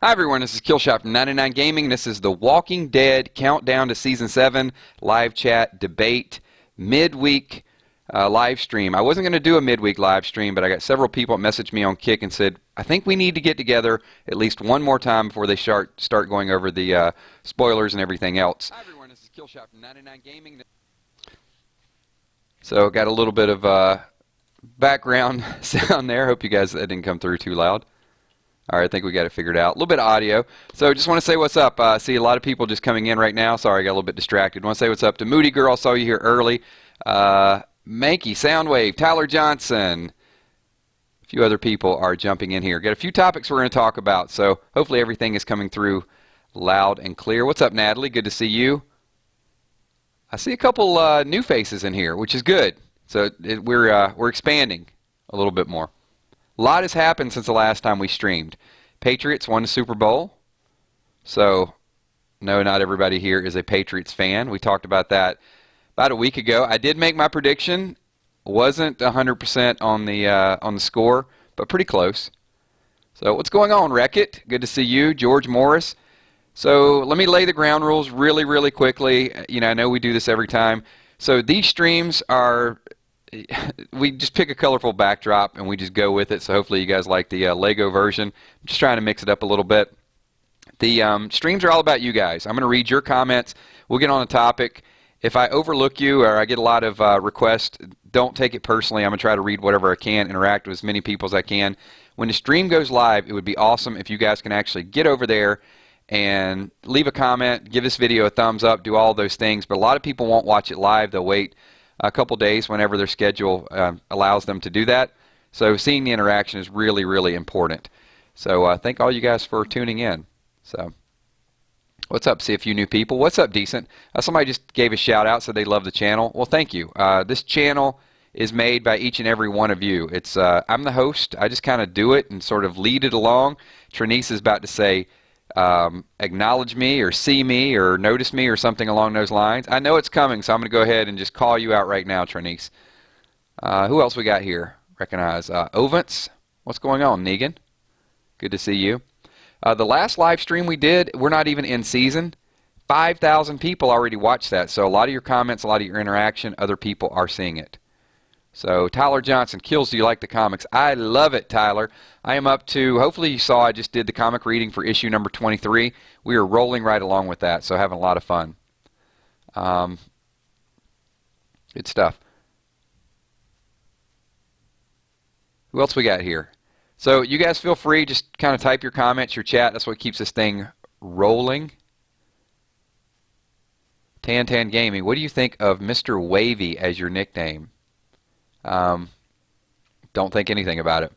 Hi everyone, this is Killshot from 99 Gaming. This is the Walking Dead Countdown to Season 7 live chat debate midweek live stream. I wasn't going to do a midweek live stream, but I got several people that messaged me on Kick and said, I think we need to get together at least one more time before they start going over the spoilers and everything else. Hi everyone, this is Killshot from 99 Gaming. So got a little bit of background sound there. Hope you guys, that didn't come through too loud. All right, I think we got it figured out. A little bit of audio. So just want to say what's up. See a lot of people just coming in right now. Sorry, I got a little bit distracted. Want to say what's up to Moody Girl. Saw you here early. Mankey, Soundwave, Tyler Johnson. A few other people are jumping in here. Got a few topics we're going to talk about. So hopefully everything is coming through loud and clear. What's up, Natalie? Good to see you. I see a couple new faces in here, which is good. So we're expanding a little bit more. A lot has happened since the last time we streamed. Patriots won the Super Bowl. So, no, not everybody here is a Patriots fan. We talked about that about a week ago. I did make my prediction. Wasn't 100% on the score, but pretty close. So, what's going on, Wreck-It? Good to see you. George Morris. So, let me lay the ground rules really, really quickly. You know, I know we do this every time. So, these streams are... we just pick a colorful backdrop and we just go with it. So hopefully you guys like the Lego version. I'm just trying to mix it up a little bit. The streams are all about you guys. I'm going to read your comments. We'll get on a topic. If I overlook you or I get a lot of requests, don't take it personally. I'm going to try to read whatever I can, interact with as many people as I can. When the stream goes live, it would be awesome if you guys can actually get over there and leave a comment, give this video a thumbs up, do all those things. But a lot of people won't watch it live. They'll wait a couple days whenever their schedule allows them to do that. So seeing the interaction is really, really important. So thank all you guys for tuning in. So what's up? See a few new people. What's up, Decent? Somebody just gave a shout out, said they love the channel. Well, thank you. This channel is made by each and every one of you. It's I'm the host. I just kind of do it and sort of lead it along. Trinice is about to say, acknowledge me or see me or notice me or something along those lines. I know it's coming, so I'm going to go ahead and just call you out right now, Trinice. Who else we got here? Recognize Ovance. What's going on, Negan? Good to see you. The last live stream we did, we're not even in season. 5,000 people already watched that, so a lot of your comments, a lot of your interaction, other people are seeing it. So Tyler Johnson, Kills, do you like the comics? I love it, Tyler. I am up to, hopefully you saw I just did the comic reading for issue number 23. We are rolling right along with that, so having a lot of fun. Good stuff. Who else we got here? So you guys feel free, just kind of type your comments, your chat. That's what keeps this thing rolling. Tan Gaming, what do you think of Mr. Wavy as your nickname? Don't think anything about it,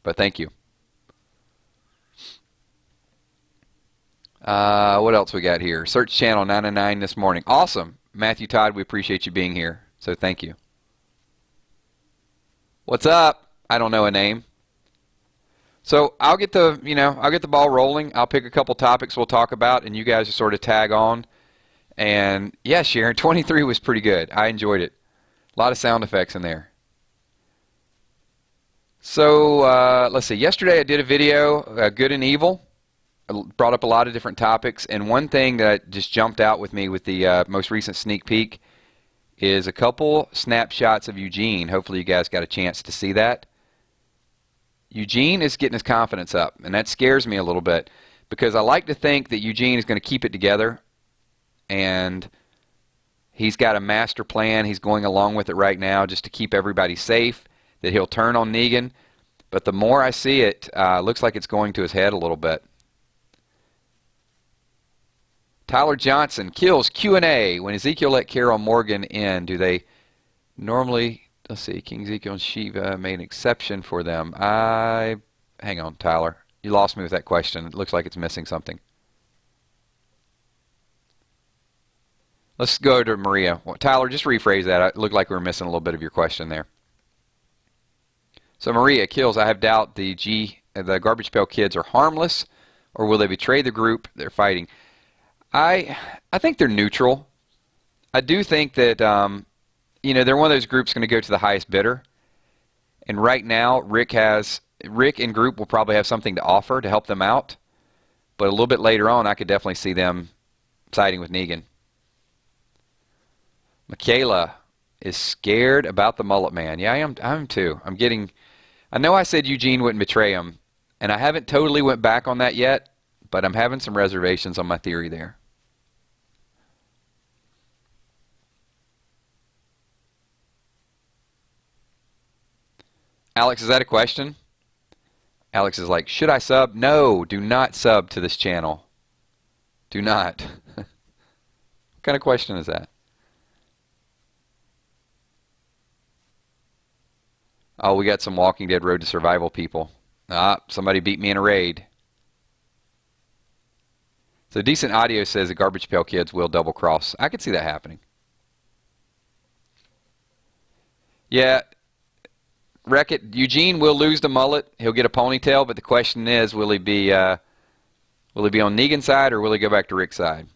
but thank you. What else we got here? Search channel 909 this morning. Awesome. Matthew Todd, we appreciate you being here, so thank you. What's up? I don't know a name. So I'll get the ball rolling. I'll pick a couple topics we'll talk about, and you guys just sort of tag on. And yeah, Sharon, 23 was pretty good. I enjoyed it. A lot of sound effects in there. So let's see. Yesterday I did a video, Good and Evil. I brought up a lot of different topics, and one thing that just jumped out with me with the most recent sneak peek is a couple snapshots of Eugene. Hopefully you guys got a chance to see that. Eugene is getting his confidence up, and that scares me a little bit because I like to think that Eugene is going to keep it together, and he's got a master plan. He's going along with it right now just to keep everybody safe, that he'll turn on Negan. But the more I see it, looks like it's going to his head a little bit. Tyler Johnson, Kills Q&A. When Ezekiel let Carol Morgan in, do they normally... Let's see, King Ezekiel and Shiva made an exception for them. Hang on, Tyler. You lost me with that question. It looks like it's missing something. Let's go to Maria. Well, Tyler, just rephrase that. It looked like we were missing a little bit of your question there. So Maria, Kills, I have doubt the Garbage Pail Kids are harmless, or will they betray the group they're fighting? I think they're neutral. I do think that, they're one of those groups going to go to the highest bidder. And right now, Rick and group will probably have something to offer to help them out. But a little bit later on, I could definitely see them siding with Negan. Michaela is scared about the mullet man. Yeah, I'm too. I know I said Eugene wouldn't betray him, and I haven't totally went back on that yet, but I'm having some reservations on my theory there. Alex, is that a question? Alex is like, should I sub? No, do not sub to this channel. Do not. What kind of question is that? Oh, we got some Walking Dead Road to Survival people. Ah, somebody beat me in a raid. So Decent Audio says the Garbage Pail Kids will double cross. I could see that happening. Yeah, Wreck-It, Eugene will lose the mullet. He'll get a ponytail, but the question is, will he be on Negan's side or will he go back to Rick's side?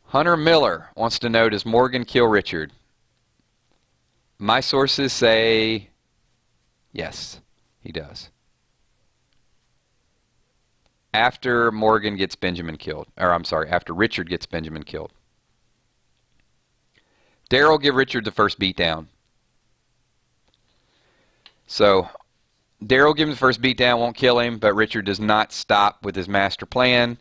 Hunter Miller wants to know, does Morgan kill Richard? My sources say yes, he does. After Morgan gets Benjamin killed. Or I'm sorry, after Richard gets Benjamin killed. Daryl give Richard the first beatdown. So Daryl give him the first beatdown, won't kill him, but Richard does not stop with his master plan.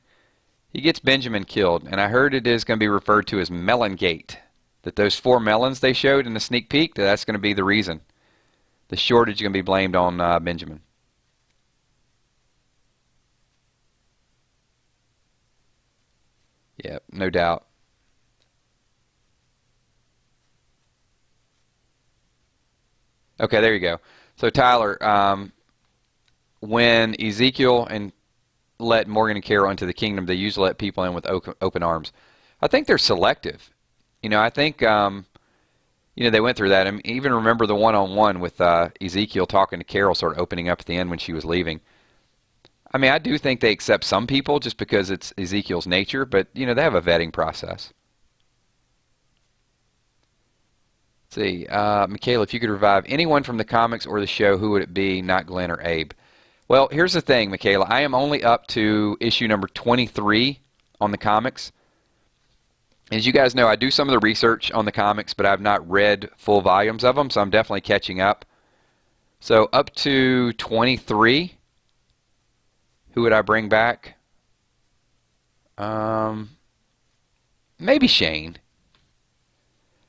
He gets Benjamin killed, and I heard it is going to be referred to as Melon Gate. That those 4 melons they showed in the sneak peek, that's going to be the reason. The shortage is going to be blamed on Benjamin. Yeah, no doubt. Okay, there you go. So Tyler, when Ezekiel and let Morgan and Carol into the kingdom, they usually let people in with open arms. I think they're selective. I think, they went through that. I mean, even remember the one-on-one with Ezekiel talking to Carol, sort of opening up at the end when she was leaving. I mean, I do think they accept some people just because it's Ezekiel's nature, but, they have a vetting process. Let's see, Michaela, if you could revive anyone from the comics or the show, who would it be, not Glenn or Abe? Well, here's the thing, Michaela. I am only up to issue number 23 on the comics. As you guys know, I do some of the research on the comics, but I've not read full volumes of them, so I'm definitely catching up. So up to 23, who would I bring back? Maybe Shane.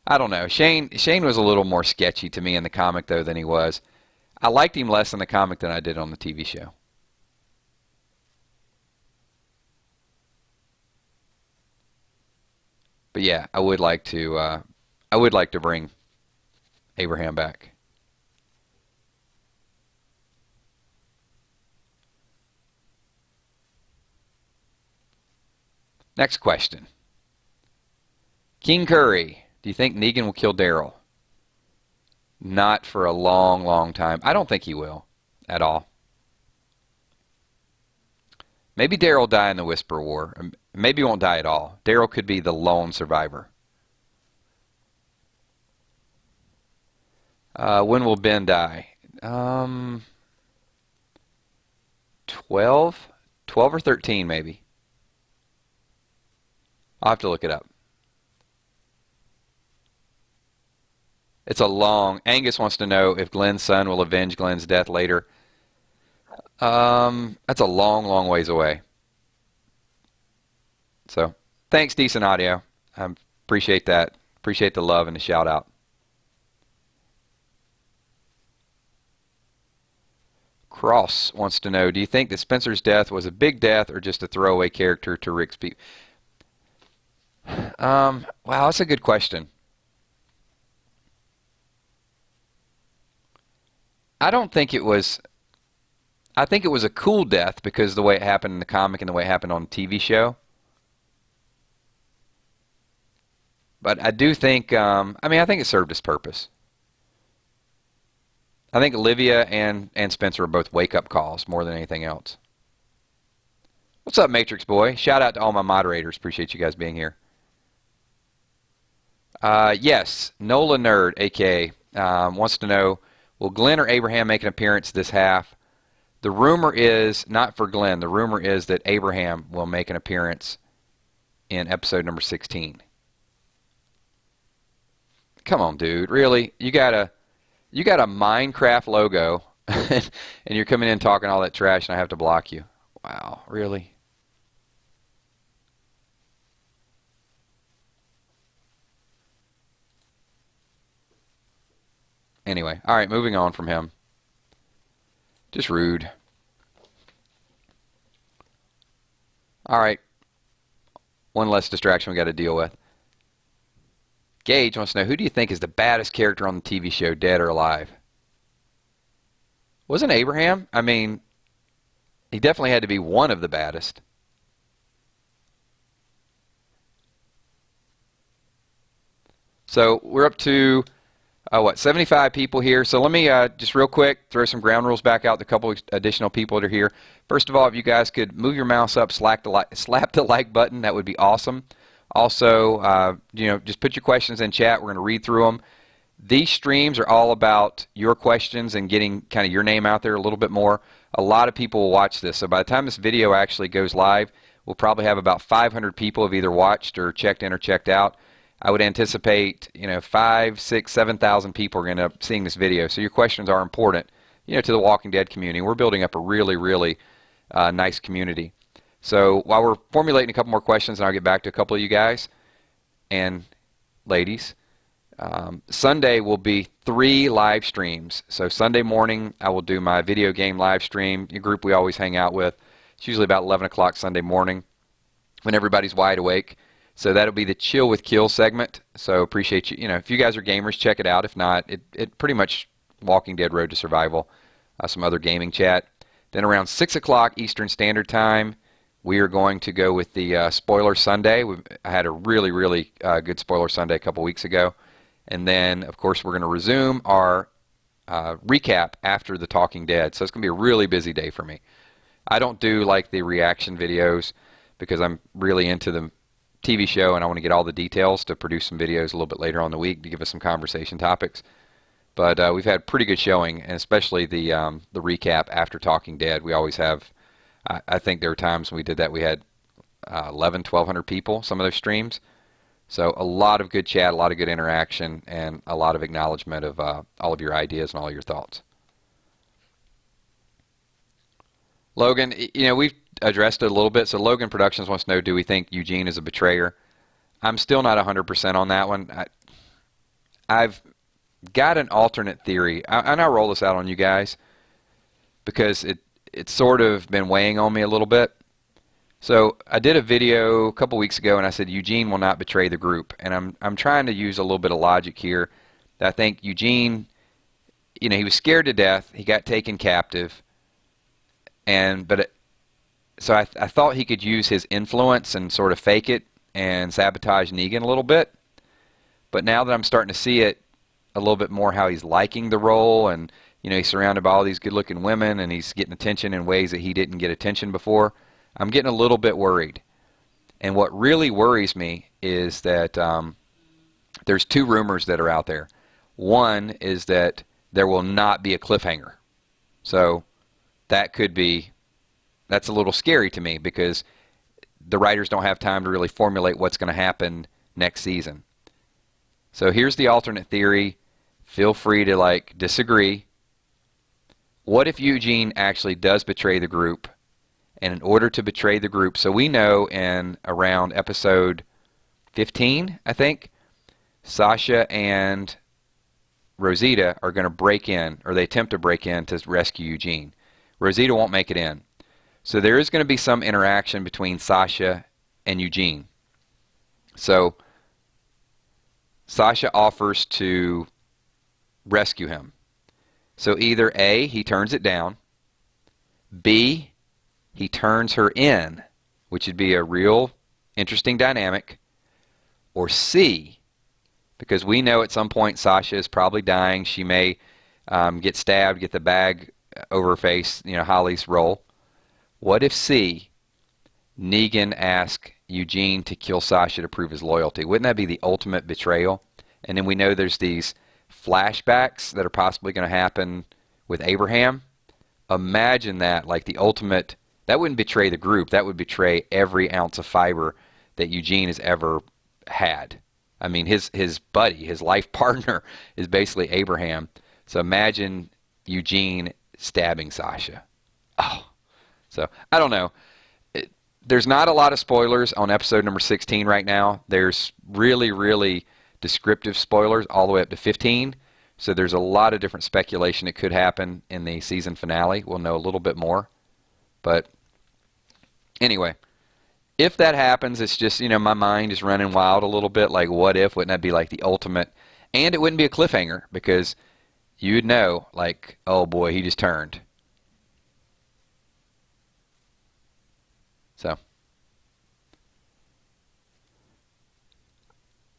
I don't know. Shane was a little more sketchy to me in the comic, though, than he was. I liked him less in the comic than I did on the TV show. But yeah, I would like to bring Abraham back. Next question. King Curry, do you think Negan will kill Daryl? Not for a long, long time. I don't think he will at all. Maybe Daryl will die in the Whisper War. Maybe he won't die at all. Daryl could be the lone survivor. When will Ben die? 12? 12 or 13 maybe. I'll have to look it up. It's a long... Angus wants to know if Glenn's son will avenge Glenn's death later. That's a long, long ways away. So, thanks, Decent Audio. I appreciate that. Appreciate the love and the shout out. Cross wants to know, do you think that Spencer's death was a big death or just a throwaway character to Rick's people? Wow, that's a good question. I don't think it was... I think it was a cool death because of the way it happened in the comic and the way it happened on the TV show. But I do think, I think it served its purpose. I think Olivia and Spencer are both wake-up calls more than anything else. What's up, Matrix Boy? Shout out to all my moderators. Appreciate you guys being here. Yes, Nola Nerd, a.k.a. Wants to know, will Glenn or Abraham make an appearance this half? The rumor is, not for Glenn, the rumor is that Abraham will make an appearance in episode number 16. Come on, dude. Really? You got a Minecraft logo and you're coming in talking all that trash and I have to block you. Wow, really? Anyway, all right, moving on from him. Just rude. All right. One less distraction we got to deal with. Gage wants to know, who do you think is the baddest character on the TV show, dead or alive? Wasn't Abraham? I mean, he definitely had to be one of the baddest. So we're up to, 75 people here. So let me just real quick throw some ground rules back out to a couple additional people that are here. First of all, if you guys could move your mouse up, slap the like button, that would be awesome. Also, just put your questions in chat. We're going to read through them. These streams are all about your questions and getting kind of your name out there a little bit more. A lot of people will watch this. So by the time this video actually goes live, we'll probably have about 500 people have either watched or checked in or checked out. I would anticipate, 5, 6, 7,000 people are going to end up seeing this video. So your questions are important, to the Walking Dead community. We're building up a really, really nice community. So while we're formulating a couple more questions, and I'll get back to a couple of you guys and ladies, Sunday will be 3 live streams. So Sunday morning, I will do my video game live stream, a group we always hang out with. It's usually about 11 o'clock Sunday morning when everybody's wide awake. So that'll be the Chill with Kill segment. So appreciate you. If you guys are gamers, check it out. If not, it pretty much Walking Dead Road to Survival, some other gaming chat. Then around 6 o'clock Eastern Standard Time, we are going to go with the Spoiler Sunday. I had a really, really good Spoiler Sunday a couple weeks ago. And then, of course, we're going to resume our recap after The Talking Dead. So it's going to be a really busy day for me. I don't do like the reaction videos because I'm really into the TV show and I want to get all the details to produce some videos a little bit later on in the week to give us some conversation topics. But we've had pretty good showing, and especially the recap after Talking Dead. We always have, I think there were times when we did that we had 1,200 people, some of those streams. So a lot of good chat, a lot of good interaction, and a lot of acknowledgement of all of your ideas and all your thoughts. Logan, we've addressed it a little bit. So Logan Productions wants to know, do we think Eugene is a betrayer? I'm still not 100% on that one. I've got an alternate theory. And I'll roll this out on you guys because it's sort of been weighing on me a little bit. So I did a video a couple weeks ago and I said Eugene will not betray the group. And I'm trying to use a little bit of logic here. I think Eugene, he was scared to death. He got taken captive. So I thought he could use his influence and sort of fake it and sabotage Negan a little bit. But now that I'm starting to see it a little bit more how he's liking the role and, he's surrounded by all these good-looking women and he's getting attention in ways that he didn't get attention before, I'm getting a little bit worried. And what really worries me is that there's 2 rumors that are out there. One is that there will not be a cliffhanger. So that's a little scary to me because the writers don't have time to really formulate what's going to happen next season. So here's the alternate theory. Feel free to disagree. What if Eugene actually does betray the group? And in order to betray the group, so we know in around episode 15, I think, Sasha and Rosita are going to break in, or they attempt to break in to rescue Eugene. Rosita won't make it in. So there is going to be some interaction between Sasha and Eugene. So Sasha offers to rescue him. So either A, he turns it down, B, he turns her in, which would be a real interesting dynamic, or C, because we know at some point Sasha is probably dying. She may get stabbed, get the bag over her face, Holly's role. What if C, Negan asked Eugene to kill Sasha to prove his loyalty? Wouldn't that be the ultimate betrayal? And then we know there's these flashbacks that are possibly going to happen with Abraham imagine that, like the ultimate, that wouldn't betray the group. That would betray every ounce of fiber that Eugene has ever had. I mean, his buddy, his life partner is basically Abraham. So imagine Eugene stabbing Sasha. Oh, so I don't know. There's not a lot of spoilers on episode number 16 right now. There's really, really descriptive spoilers all the way up to 15. So there's a lot of different speculation that could happen in the season finale. We'll know a little bit more. But anyway, if that happens, it's just, my mind is running wild a little bit. Like, what if? Wouldn't that be like the ultimate? And it wouldn't be a cliffhanger because you'd know, like, oh boy, he just turned. So,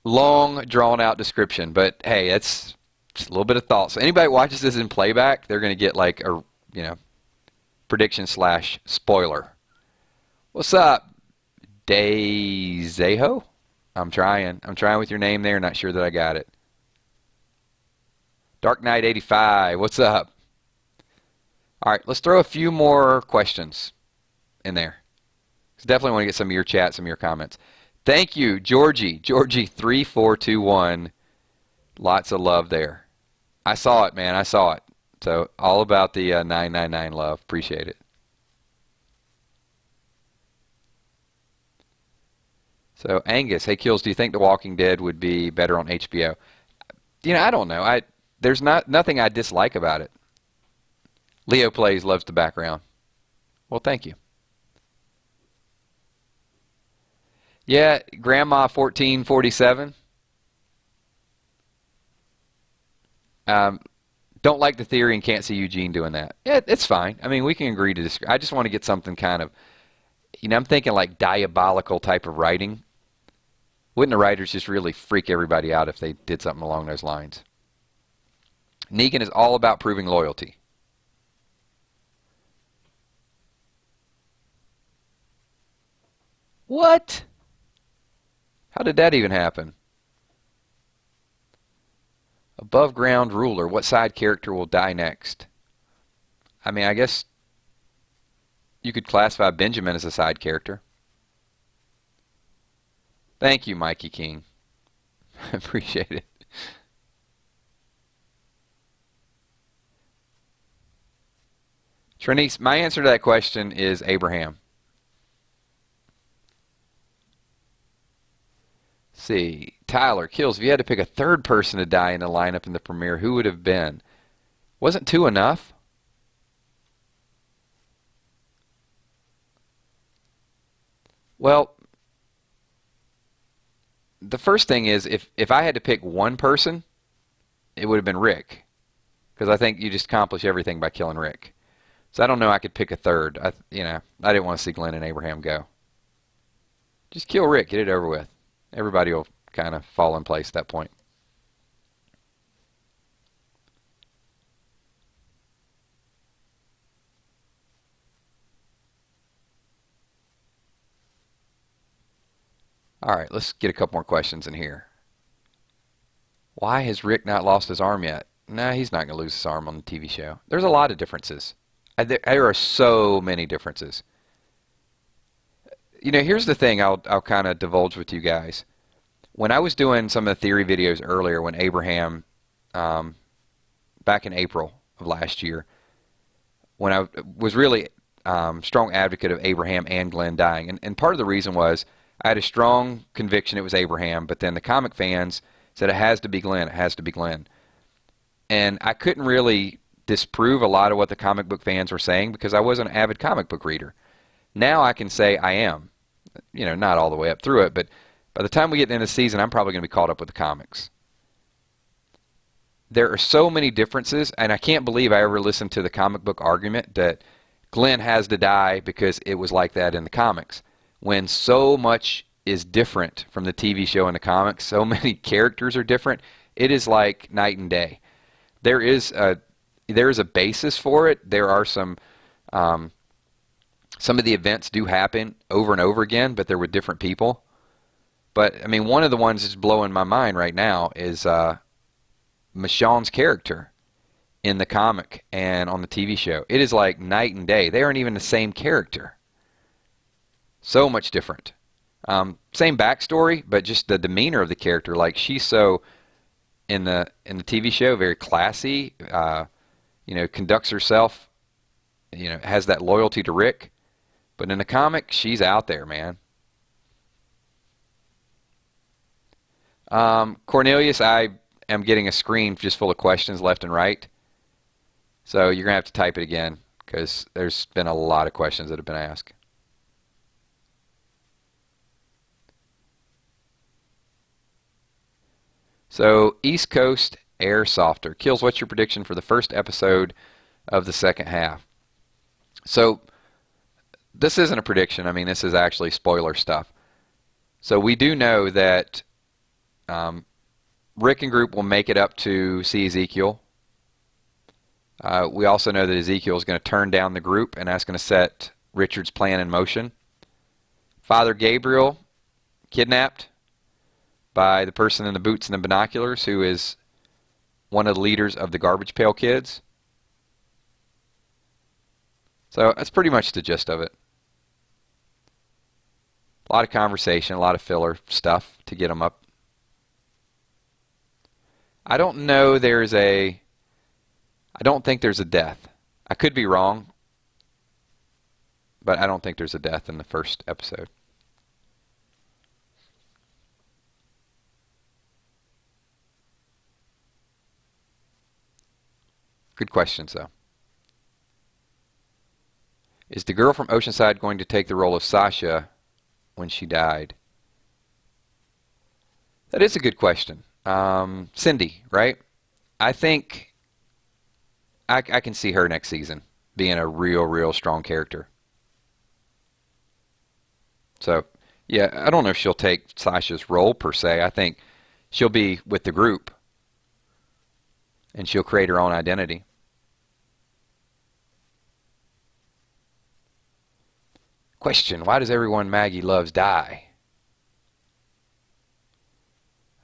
long, drawn-out description, but hey, that's just a little bit of thought. So anybody that watches this in playback, they're going to get like a, prediction / spoiler. What's up, Dayzeho? I'm trying with your name there. Not sure that I got it. Dark Knight 85. What's up? All right, let's throw a few more questions in there. Definitely want to get some of your chat, some of your comments. Thank you, Georgie. Georgie3421. Lots of love there. I saw it, man. I saw it. So all about the 999 love. Appreciate it. So Angus, hey Kills, do you think The Walking Dead would be better on HBO? I don't know. There's nothing I dislike about it. Leo Plays loves the background. Well, thank you. Yeah, Grandma 1447. Don't like the theory and can't see Eugene doing that. Yeah, it's fine. I mean, we can agree to disagree. I just want to get something kind of, I'm thinking like diabolical type of writing. Wouldn't the writers just really freak everybody out if they did something along those lines? Negan is all about proving loyalty. What? How did that even happen? Above ground ruler. What side character will die next? I mean, I guess you could classify Benjamin as a side character. Thank you, Mikey King. Appreciate it. Trinice, my answer to that question is Abraham. See, Tyler, Kills, if you had to pick a third person to die in the lineup in the premiere, who would have been? Wasn't 2 enough? Well, the first thing is, if I had to pick one person, it would have been Rick. Because I think you just accomplish everything by killing Rick. So I don't know I could pick a third. I didn't want to see Glenn and Abraham go. Just kill Rick, get it over with. Everybody will kind of fall in place at that point. All right, let's get a couple more questions in here. Why has Rick not lost his arm yet? Nah, he's not going to lose his arm on the TV show. There's a lot of differences. There are so many differences. Here's the thing I'll kind of divulge with you guys. When I was doing some of the theory videos earlier, when Abraham, back in April of last year, when I was really strong advocate of Abraham and Glenn dying, and part of the reason was I had a strong conviction it was Abraham, but then the comic fans said it has to be Glenn, it has to be Glenn. And I couldn't really disprove a lot of what the comic book fans were saying because I wasn't an avid comic book reader. Now I can say I am. Not all the way up through it, but by the time we get into the season, I'm probably going to be caught up with the comics. There are so many differences, and I can't believe I ever listened to the comic book argument that Glenn has to die because it was like that in the comics. When so much is different from the TV show and the comics, so many characters are different, it is like night and day. There is a basis for it. There are some of the events do happen over and over again, but they're with different people. But, I mean, one of the ones that's blowing my mind right now is Michonne's character. in the comic and on the TV show. It is like night and day. They aren't even the same character. So much different. Same backstory, but just the demeanor of the character. Like she's so in the TV show very classy. Conducts herself. Has that loyalty to Rick. But in the comic, she's out there, man. Cornelius, I am getting a screen just full of questions left and right. So you're going to have to type it again because there's been a lot of questions that have been asked. So East Coast Air Softer. Kills, what's your prediction for the first episode of the second half? So this isn't a prediction. I mean, this is actually spoiler stuff. So we do know that Rick and group will make it up to see Ezekiel. We also know that Ezekiel is going to turn down the group, and that's going to set Richard's plan in motion. Father Gabriel kidnapped by the person in the boots and the binoculars, who is one of the leaders of the Garbage Pail Kids. So that's pretty much the gist of it. A lot of conversation, a lot of filler stuff to get them up. I don't think there's a death. I could be wrong, but I don't think there's a death in the first episode. Good questions, though. Is the girl from Oceanside going to take the role of Sasha when she died? That is a good question. Cindy, right? I think I can see her next season being a real strong character. So, yeah, I don't know if she'll take Sasha's role per se. I think she'll be with the group and she'll create her own identity. Question, why does everyone Maggie loves die?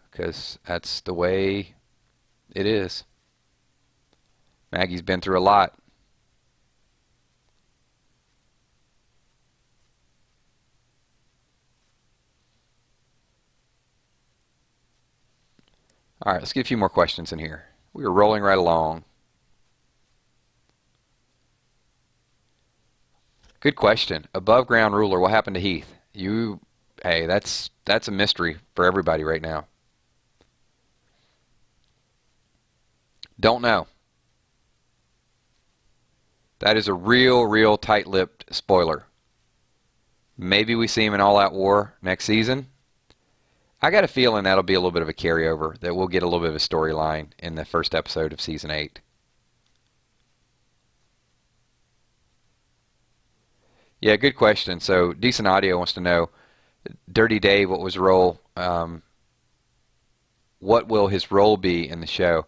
Because that's the way it is. Maggie's been through a lot. All right, let's get a few more questions in here. We are rolling right along. Good question. Above ground ruler, what happened to Heath? Hey, that's a mystery for everybody right now. Don't know. That is a real tight-lipped spoiler. Maybe we see him in All Out War next season. I got a feeling that'll be a little bit of a carryover, that we'll get a little bit of a storyline in the first episode of Season 8. Yeah, good question. So, Decent Audio wants to know, Dirty Dave, what was his role? What will his role be in the show?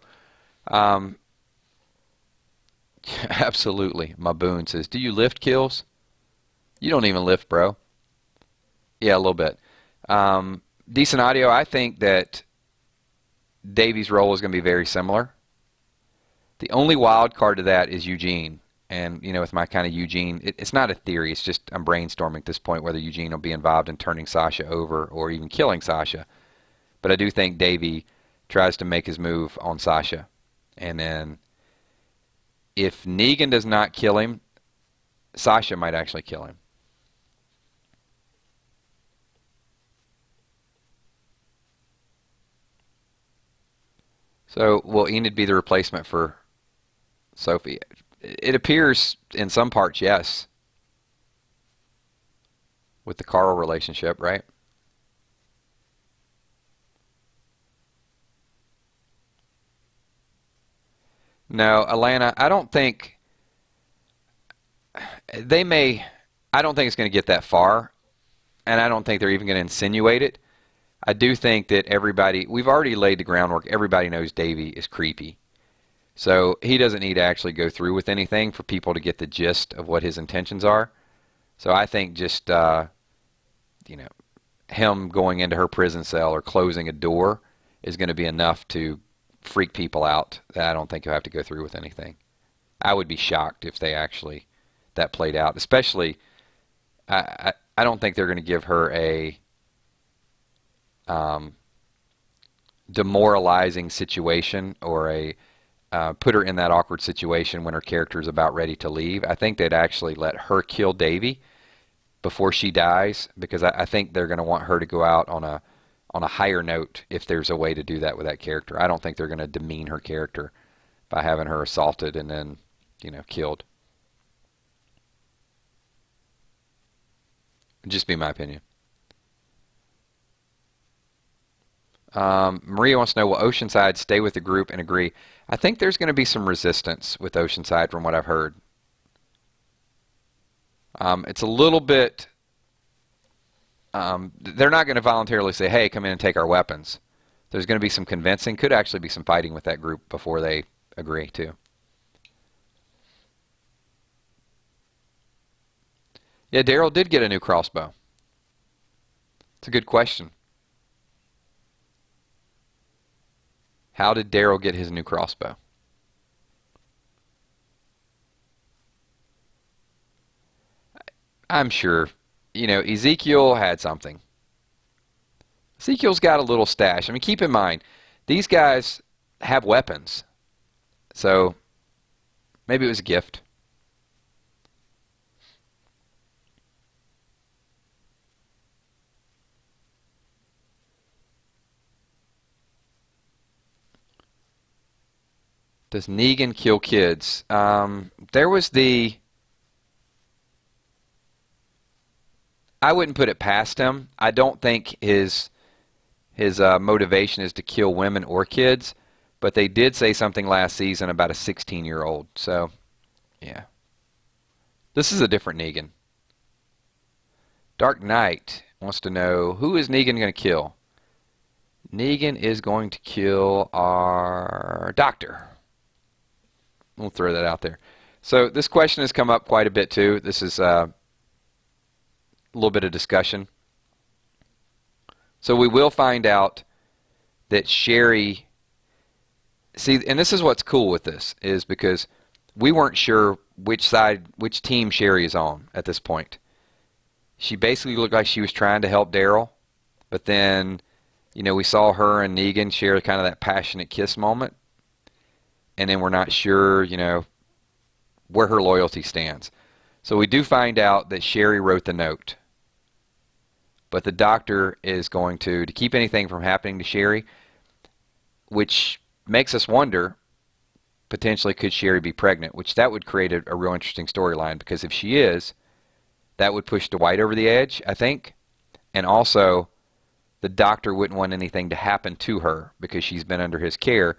Absolutely. Maboon says, do you lift, Kills? You don't even lift, bro. Yeah, a little bit. Decent Audio, I think that Davy's role is going to be very similar. The only wild card to that is Eugene. And, with my kind of Eugene, it's not a theory. It's just I'm brainstorming at this point whether Eugene will be involved in turning Sasha over or even killing Sasha. But I do think Davy tries to make his move on Sasha. And then if Negan does not kill him, Sasha might actually kill him. So will Enid be the replacement for Sophie? It appears in some parts, yes. With the Carl relationship, right? No, Alana, I don't think it's going to get that far, and I don't think they're even going to insinuate it. I do think that we've already laid the groundwork. Everybody knows Davy is creepy. So he doesn't need to actually go through with anything for people to get the gist of what his intentions are. So I think just, him going into her prison cell or closing a door is going to be enough to freak people out that I don't think you'll have to go through with anything. I would be shocked if they actually that played out. Especially, I don't think they're going to give her a demoralizing situation or a put her in that awkward situation when her character is about ready to leave. I think they'd actually let her kill Davy before she dies, because I think they're going to want her to go out on a higher note if there's a way to do that with that character. I don't think they're going to demean her character by having her assaulted and then, killed. It'd just be my opinion. Maria wants to know, will Oceanside stay with the group and agree? I think there's going to be some resistance with Oceanside from what I've heard. It's a little bit, they're not going to voluntarily say, hey, come in and take our weapons. There's going to be some convincing, could actually be some fighting with that group before they agree too. Yeah, Daryl did get a new crossbow. It's a good question. How did Daryl get his new crossbow? I'm sure, Ezekiel had something. Ezekiel's got a little stash. I mean, keep in mind, these guys have weapons. So maybe it was a gift. Does Negan kill kids? There was the... I wouldn't put it past him. I don't think his motivation is to kill women or kids, but they did say something last season about a 16-year-old. So, yeah. This is a different Negan. Dark Knight wants to know, who is Negan going to kill? Negan is going to kill our doctor. We'll throw that out there. So this question has come up quite a bit too. This is a little bit of discussion. So we will find out that Sherry... See, and this is what's cool with this, is because we weren't sure which team Sherry is on at this point. She basically looked like she was trying to help Daryl, but then, we saw her and Negan share kind of that passionate kiss moment. And then we're not sure, where her loyalty stands. So we do find out that Sherry wrote the note. But the doctor is going to keep anything from happening to Sherry, which makes us wonder, potentially, could Sherry be pregnant? Which that would create a real interesting storyline, because if she is, that would push Dwight over the edge, I think. And also, the doctor wouldn't want anything to happen to her because she's been under his care.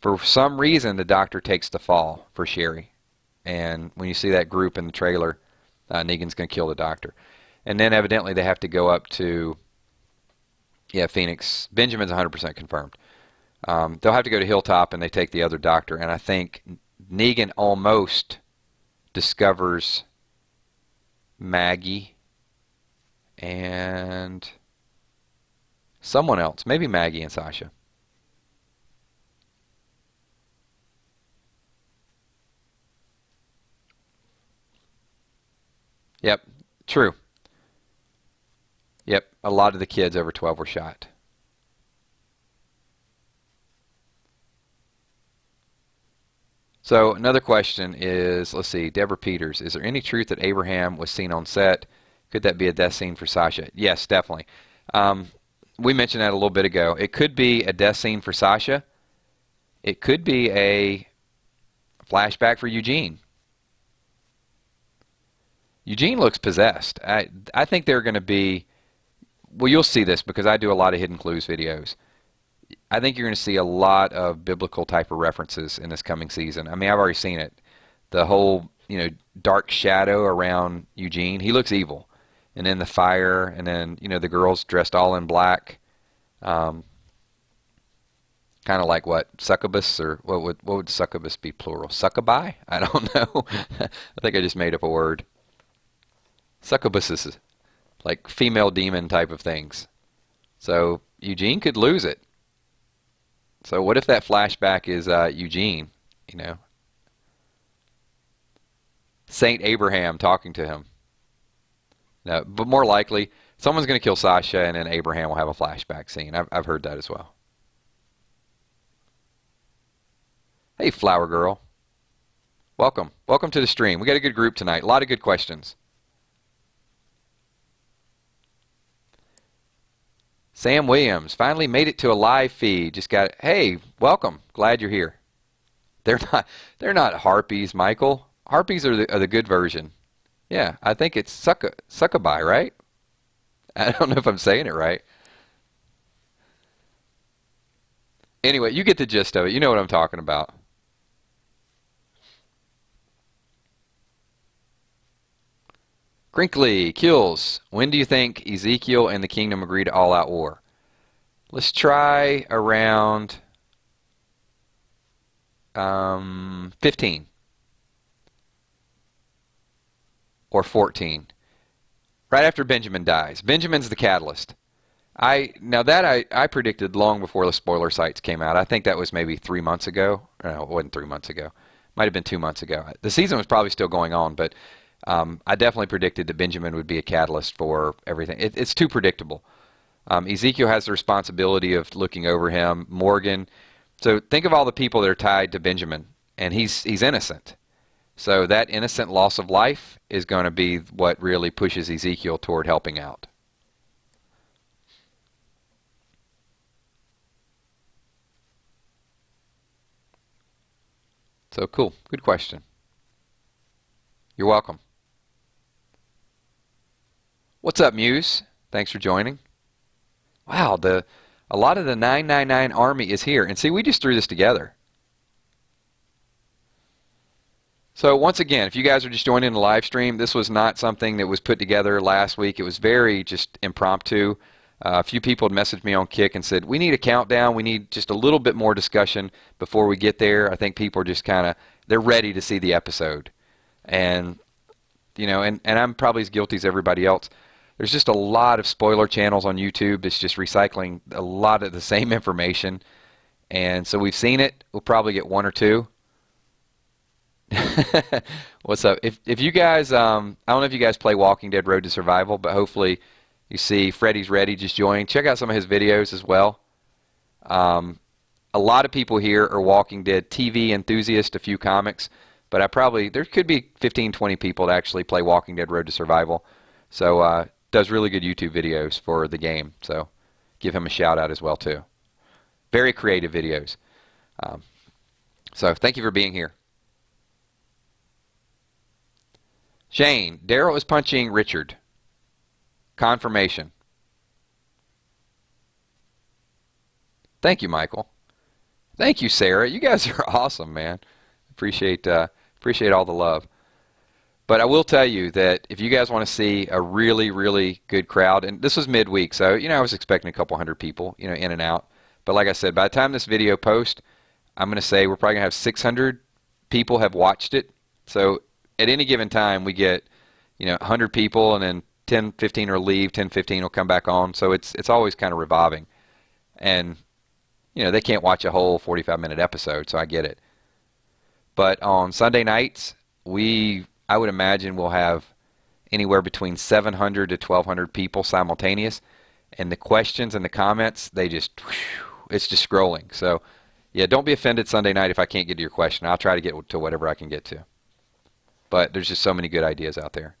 For some reason, the doctor takes the fall for Sherry. And when you see that group in the trailer, Negan's going to kill the doctor. And then evidently they have to go up to, Phoenix. Benjamin's 100% confirmed. They'll have to go to Hilltop, and they take the other doctor. And I think Negan almost discovers Maggie and someone else. Maybe Maggie and Sasha. Yep, true. Yep, a lot of the kids over 12 were shot. So another question is, let's see, Deborah Peters, is there any truth that Abraham was seen on set? Could that be a death scene for Sasha? Yes, definitely. We mentioned that a little bit ago. It could be a death scene for Sasha. It could be a flashback for Eugene. Eugene looks possessed. I think they're going to be... Well, you'll see this because I do a lot of Hidden Clues videos. I think you're going to see a lot of biblical type of references in this coming season. I mean, I've already seen it. The whole, dark shadow around Eugene. He looks evil. And then the fire, and then, the girls dressed all in black. Kind of like what? Succubus? Or what would succubus be plural? Succubi? I don't know. I think I just made up a word. Succubus is like female demon type of things. So Eugene could lose it. So what if that flashback is Eugene, you know, Saint Abraham talking to him? No, but more likely, someone's going to kill Sasha, and then Abraham will have a flashback scene. I've heard that as well. Hey, Flower Girl. Welcome. Welcome to the stream. We got a good group tonight. A lot of good questions. Sam Williams finally made it to a live feed. Just got it. Hey, welcome. Glad you're here. They're not harpies, Michael. Harpies are the good version. Yeah, I think it's succubi, right? I don't know if I'm saying it right. Anyway, you get the gist of it. You know what I'm talking about. Crinkly, Kills. When do you think Ezekiel and the kingdom agree to all-out war? Let's try around 15 or 14. Right after Benjamin dies. Benjamin's the catalyst. I predicted long before the spoiler sites came out. I think that was maybe 3 months ago. No, it wasn't 3 months ago. Might have been 2 months ago. The season was probably still going on, but I definitely predicted that Benjamin would be a catalyst for everything. It's too predictable. Ezekiel has the responsibility of looking over him. Morgan. So think of all the people that are tied to Benjamin, and he's innocent. So that innocent loss of life is going to be what really pushes Ezekiel toward helping out. So cool. Good question. You're welcome. What's up, Muse? Thanks for joining. Wow, a lot of the 999 army is here. And see, we just threw this together. So once again, if you guys are just joining the live stream, this was not something that was put together last week. It was very just impromptu. A few people had messaged me on Kick and said, we need a countdown. We need just a little bit more discussion before we get there. I think people are just they're ready to see the episode. And, you know, and I'm probably as guilty as everybody else. There's just a lot of spoiler channels on YouTube that's just recycling a lot of the same information. And so we've seen it. We'll probably get one or two. What's up? If you guys, I don't know if you guys play Walking Dead Road to Survival, but hopefully you see Freddy's Ready just joining. Check out some of his videos as well. A lot of people here are Walking Dead TV enthusiasts, a few comics, but there could be 15, 20 people that actually play Walking Dead Road to Survival. So does really good YouTube videos for the game. So give him a shout out as well too. Very creative videos. So thank you for being here. Shane, Daryl is punching Richard. Confirmation. Thank you, Michael. Thank you, Sarah. You guys are awesome, man. Appreciate all the love. But I will tell you that if you guys want to see a really, really good crowd, and this was midweek, so, you know, I was expecting a couple hundred people, you know, in and out. But like I said, by the time this video posts, I'm going to say we're probably going to have 600 people have watched it. So at any given time, we get, you know, 100 people, and then 10, 15 will leave, 10, 15 will come back on. So it's always kind of revolving. And, you know, they can't watch a whole 45-minute episode, so I get it. But on Sunday nights, I would imagine we'll have anywhere between 700 to 1,200 people simultaneous. And the questions and the comments, it's just scrolling. So, yeah, don't be offended Sunday night if I can't get to your question. I'll try to get to whatever I can get to. But there's just so many good ideas out there.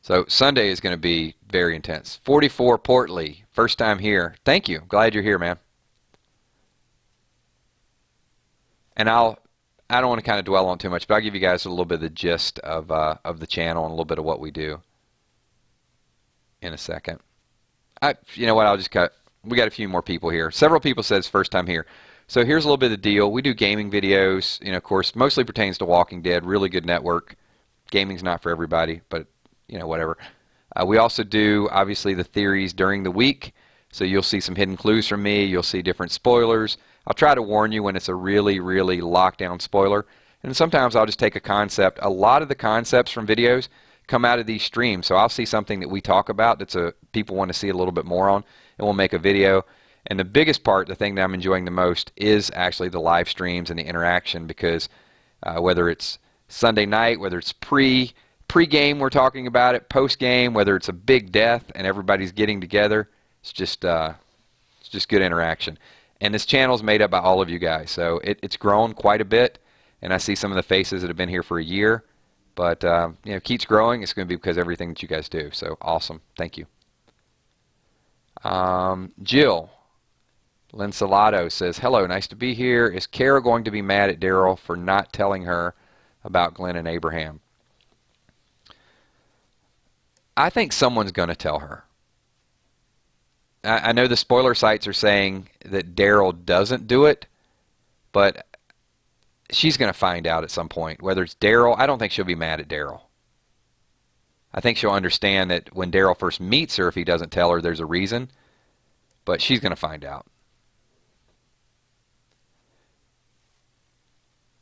So Sunday is going to be very intense. 44 Portly, first time here. Thank you. Glad you're here, man. And I don't want to kind of dwell on too much, but I'll give you guys a little bit of the gist of the channel and a little bit of what we do in a second. You know what? We got a few more people here. Several people said it's first time here. So here's a little bit of the deal. We do gaming videos, you know, of course, mostly pertains to Walking Dead. Really good network. Gaming's not for everybody, but, you know, whatever. We also do, obviously, the theories during the week. So you'll see some hidden clues from me. You'll see different spoilers. I'll try to warn you when it's a really, really lockdown spoiler. And sometimes I'll just take a concept. A lot of the concepts from videos come out of these streams. So I'll see something that we talk about that's people want to see a little bit more on, and we'll make a video. And the biggest part, the thing that I'm enjoying the most, is actually the live streams and the interaction, because whether it's Sunday night, whether it's pre-game we're talking about it, post-game, whether it's a big death and everybody's getting together, it's just good interaction. And this channel is made up by all of you guys, so it's grown quite a bit. And I see some of the faces that have been here for a year, but it keeps growing. It's going to be because of everything that you guys do. So awesome, thank you. Jill Linsalato says, hello, nice to be here. Is Kara going to be mad at Daryl for not telling her about Glenn and Abraham? I think someone's going to tell her. I know the spoiler sites are saying that Daryl doesn't do it, but she's going to find out at some point. Whether it's Daryl, I don't think she'll be mad at Daryl. I think she'll understand that when Daryl first meets her, if he doesn't tell her, there's a reason, but she's going to find out.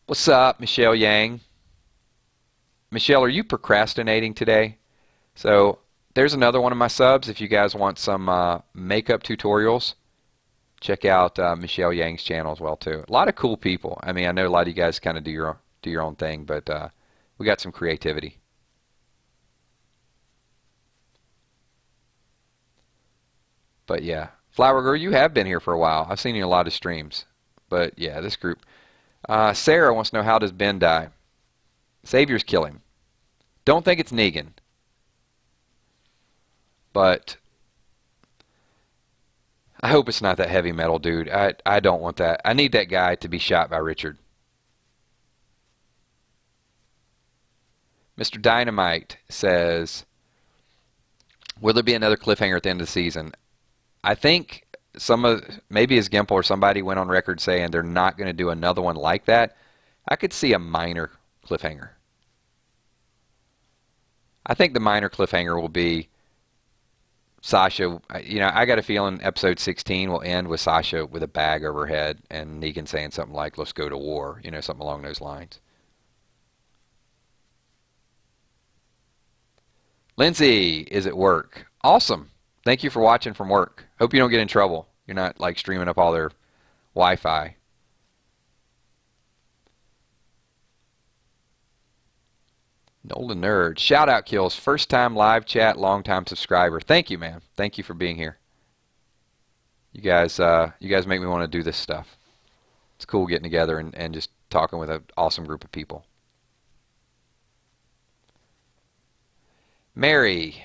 What's up, Michelle Yang? Michelle, are you procrastinating today? So there's another one of my subs. If you guys want some makeup tutorials, check out Michelle Yang's channel as well too. A lot of cool people. I mean, I know a lot of you guys kind of do your own thing, but we got some creativity. But yeah, Flower Girl, you have been here for a while. I've seen you in a lot of streams. But yeah, this group. Sarah wants to know, how does Ben die? Saviors kill him. Don't think it's Negan. But I hope it's not that heavy metal dude. I don't want that. I need that guy to be shot by Richard. Mr. Dynamite says, will there be another cliffhanger at the end of the season? I think maybe as Gimple or somebody went on record saying they're not going to do another one like that. I could see a minor cliffhanger. I think the minor cliffhanger will be Sasha. I got a feeling episode 16 will end with Sasha with a bag over her head and Negan saying something like, let's go to war, something along those lines. Lindsay is at work. Awesome. Thank you for watching from work. Hope you don't get in trouble. You're not like streaming up all their Wi-Fi. Nolan Nerd. Shout out, Kills. First time live chat, long time subscriber. Thank you, man. Thank you for being here. You guys make me want to do this stuff. It's cool getting together and just talking with an awesome group of people. Mary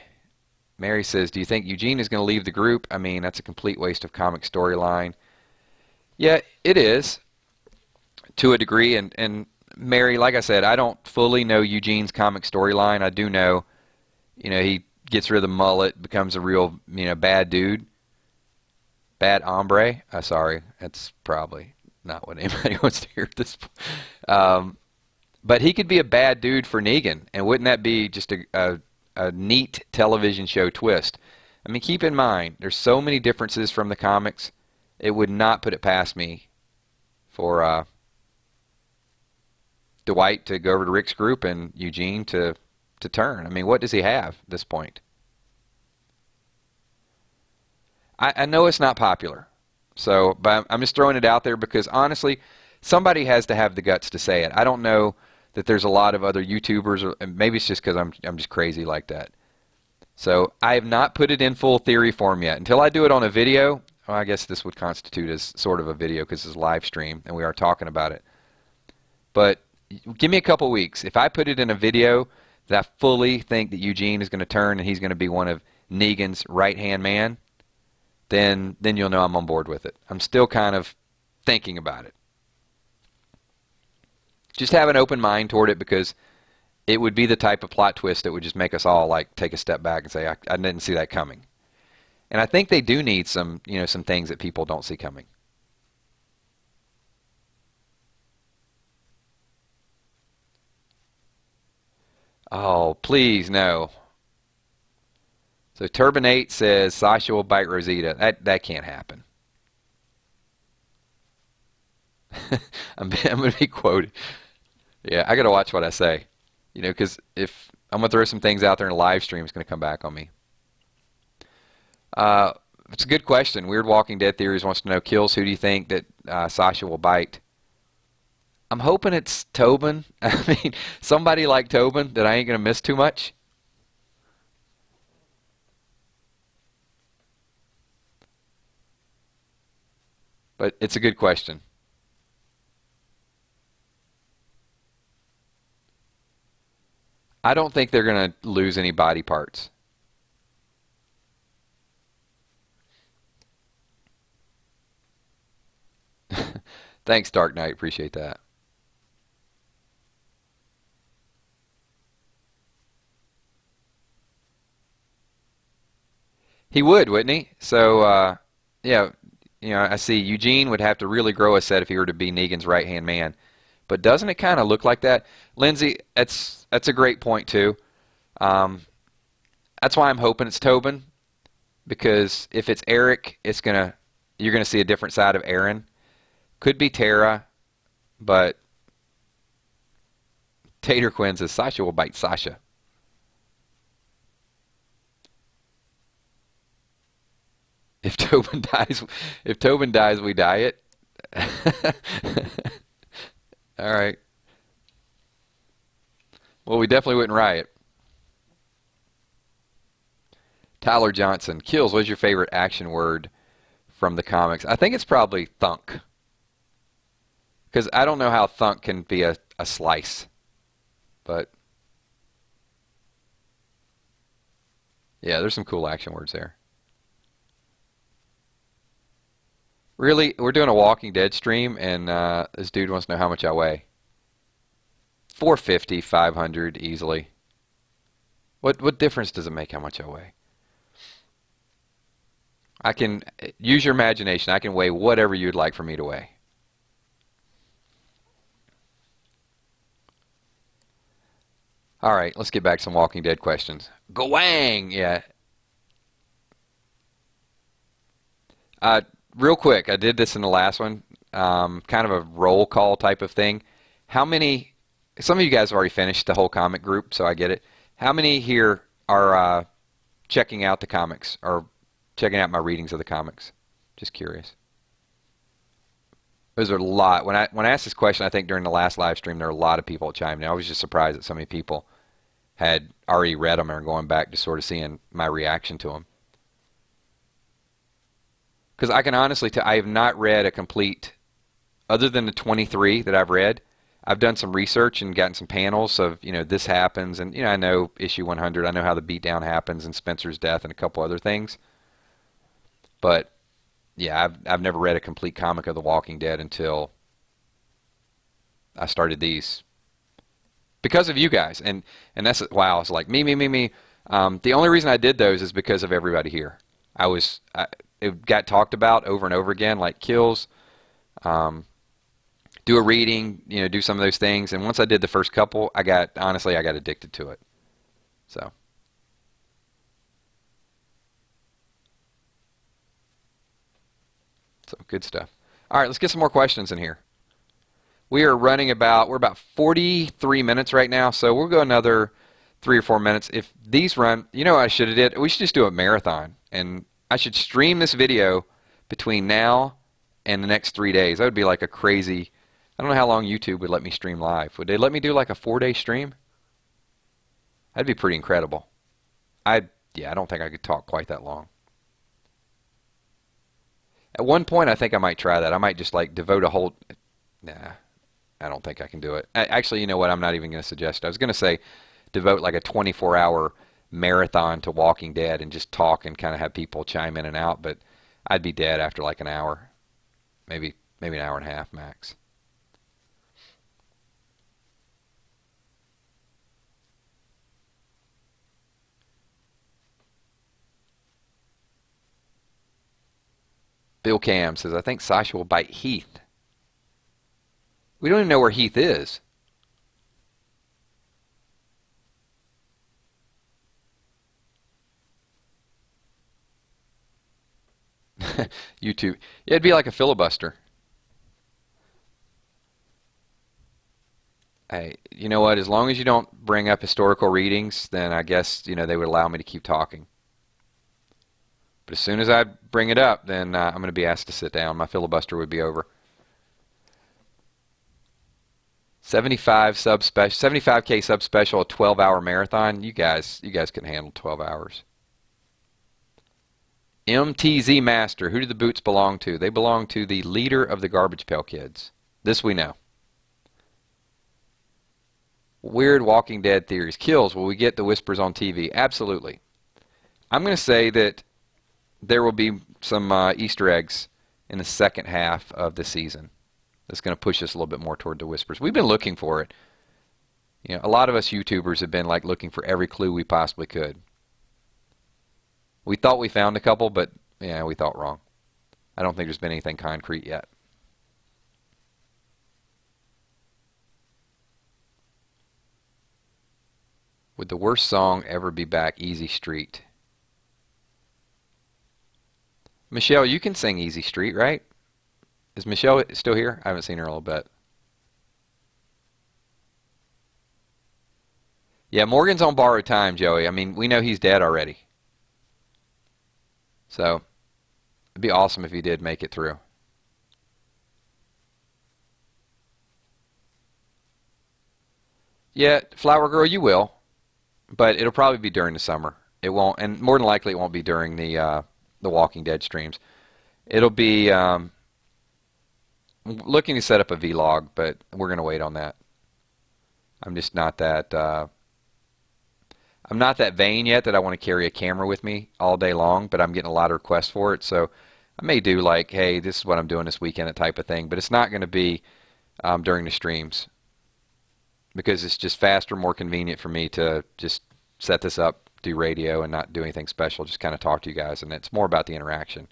says, do you think Eugene is going to leave the group? I mean, that's a complete waste of comic storyline. Yeah, it is, to a degree. And Mary, like I said, I don't fully know Eugene's comic storyline. I do know, he gets rid of the mullet, becomes a real, bad dude. Bad hombre. Sorry, that's probably not what anybody wants to hear at this point. But he could be a bad dude for Negan. And wouldn't that be just a neat television show twist? I mean, keep in mind, there's so many differences from the comics. It would not put it past me for Dwight to go over to Rick's group and Eugene to turn. I mean, what does he have at this point? I know it's not popular, but I'm just throwing it out there because honestly, somebody has to have the guts to say it. I don't know that there's a lot of other YouTubers, or maybe it's just because I'm just crazy like that. So I have not put it in full theory form yet. Until I do it on a video, well, I guess this would constitute as sort of a video because it's a live stream and we are talking about it. But give me a couple weeks. If I put it in a video that I fully think that Eugene is going to turn and he's going to be one of Negan's right-hand man, then you'll know I'm on board with it. I'm still kind of thinking about it. Just have an open mind toward it because it would be the type of plot twist that would just make us all like take a step back and say, I didn't see that coming. And I think they do need some things that people don't see coming. Oh, please, no. So Turbinate says Sasha will bite Rosita. That can't happen. I'm going to be quoted. Yeah, I got to watch what I say. Because if I'm gonna throw some things out there in a live stream. It's gonna come back on me. Uh, it's a good question. Weird Walking Dead Theories wants to know, Kills, who do you think that Sasha will bite? I'm hoping it's Tobin. I mean, somebody like Tobin that I ain't gonna miss too much. But it's a good question. I don't think they're gonna lose any body parts. Thanks, Dark Knight. Appreciate that. He would, wouldn't he? So, yeah, I see Eugene would have to really grow a set if he were to be Negan's right-hand man. But doesn't it kind of look like that? Lindsay, that's a great point too. Um, that's why I'm hoping it's Tobin, because if it's Eric, you're gonna see a different side of Aaron. Could be Tara, but Tater Quinn says Sasha will bite Sasha. If Tobin dies, if Tobin dies, we die it. All right. Well, we definitely wouldn't riot. Tyler Johnson, Kills, what's your favorite action word from the comics? I think it's probably thunk. Because I don't know how thunk can be a slice. But, yeah, there's some cool action words there. Really, we're doing a Walking Dead stream, and this dude wants to know how much I weigh. 450, 500 easily. What difference does it make how much I weigh? I can use your imagination. I can weigh whatever you'd like for me to weigh. All right, let's get back to some Walking Dead questions. Gwang! Yeah. Uh, Real quick, I did this in the last one, kind of a roll call type of thing. How many, some of you guys have already finished the whole comic group, so I get it. How many here are checking out the comics or checking out my readings of the comics? Just curious. There's a lot. When I asked this question, I think during the last live stream, there were a lot of people that chimed in. I was just surprised that so many people had already read them and are going back to sort of seeing my reaction to them. Because I can honestly tell, I have not read a complete, other than the 23 that I've read. I've done some research and gotten some panels of, this happens, and I know issue 100. I know how the beatdown happens and Spencer's death and a couple other things. But yeah, I've never read a complete comic of The Walking Dead until I started these because of you guys, and that's wow. It's like me. The only reason I did those is because of everybody here. It got talked about over and over again, like Kills, do a reading, do some of those things, and once I did the first couple, I got addicted to it. So good stuff. All right, let's get some more questions in here. We're about 43 minutes right now, so we'll go another 3 or 4 minutes. If these run, what I should have did? We should just do a marathon, and I should stream this video between now and the next 3 days. That would be like a crazy, I don't know how long YouTube would let me stream live. Would they let me do like a 4-day stream? That'd be pretty incredible. I don't think I could talk quite that long. At one point, I think I might try that. I might just like devote a whole, nah, I don't think I can do it. Actually, you know what? I'm not even going to suggest it. I was going to say devote like a 24-hour marathon to Walking Dead and just talk and kind of have people chime in and out, but I'd be dead after like an hour, maybe an hour and a half max. Bill Cam says, I think Sasha will bite Heath. We don't even know where Heath is. YouTube. Yeah, it'd be like a filibuster. Hey, you know what? As long as you don't bring up historical readings, then I guess, they would allow me to keep talking. But as soon as I bring it up, then I'm going to be asked to sit down. My filibuster would be over. 75K subspecial, a 12-hour marathon. You guys can handle 12 hours. MTZ Master. Who do the boots belong to? They belong to the leader of the Garbage Pail Kids. This we know. Weird Walking Dead theories. Kills. Will we get the whispers on TV? Absolutely. I'm going to say that there will be some Easter eggs in the second half of the season. That's going to push us a little bit more toward the whispers. We've been looking for it. A lot of us YouTubers have been like looking for every clue we possibly could. We thought we found a couple, but yeah, we thought wrong. I don't think there's been anything concrete yet. Would the worst song ever be back? Easy Street. Michelle, you can sing Easy Street, right? Is Michelle still here? I haven't seen her in a little bit. Yeah, Morgan's on borrowed time, Joey. I mean, we know he's dead already. So, it'd be awesome if he did make it through. Yeah, Flower Girl, you will. But it'll probably be during the summer. It won't, and more than likely it won't be during the Walking Dead streams. It'll be looking to set up a vlog, but we're going to wait on that. I'm just not that I'm not that vain yet that I want to carry a camera with me all day long, but I'm getting a lot of requests for it, so I may do like, hey, this is what I'm doing this weekend, that type of thing, but it's not going to be during the streams because it's just faster, more convenient for me to just set this up, do radio, and not do anything special, just kind of talk to you guys, and it's more about the interaction.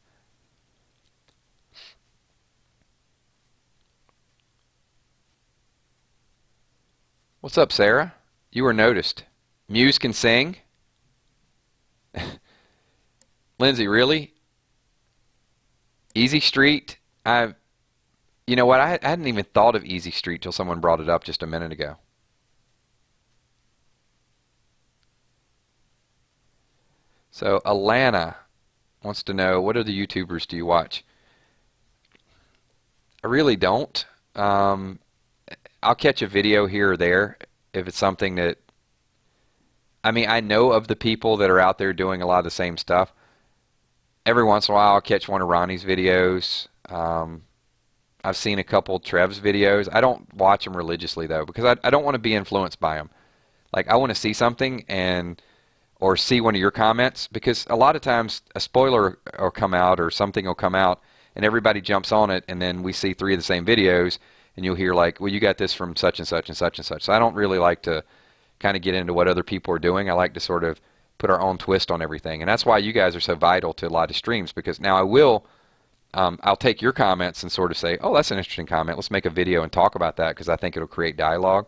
What's up, Sarah? You were noticed. Muse can sing? Lindsay, really? Easy Street? You know what? I hadn't even thought of Easy Street till someone brought it up just a minute ago. So Alana wants to know, what other YouTubers do you watch? I really don't. I'll catch a video here or there if it's something that, I mean, I know of the people that are out there doing a lot of the same stuff. Every once in a while I'll catch one of Ronnie's videos. I've seen a couple of Trev's videos. I don't watch them religiously though because I don't want to be influenced by them. Like I want to see something or see one of your comments because a lot of times a spoiler will come out or something will come out and everybody jumps on it and then we see three of the same videos and you'll hear like, well, you got this from such and such and such and such. So I don't really like to kind of get into what other people are doing. I like to sort of put our own twist on everything. And that's why you guys are so vital to a lot of streams because now I'll take your comments and sort of say, oh, that's an interesting comment. Let's make a video and talk about that because I think it'll create dialogue.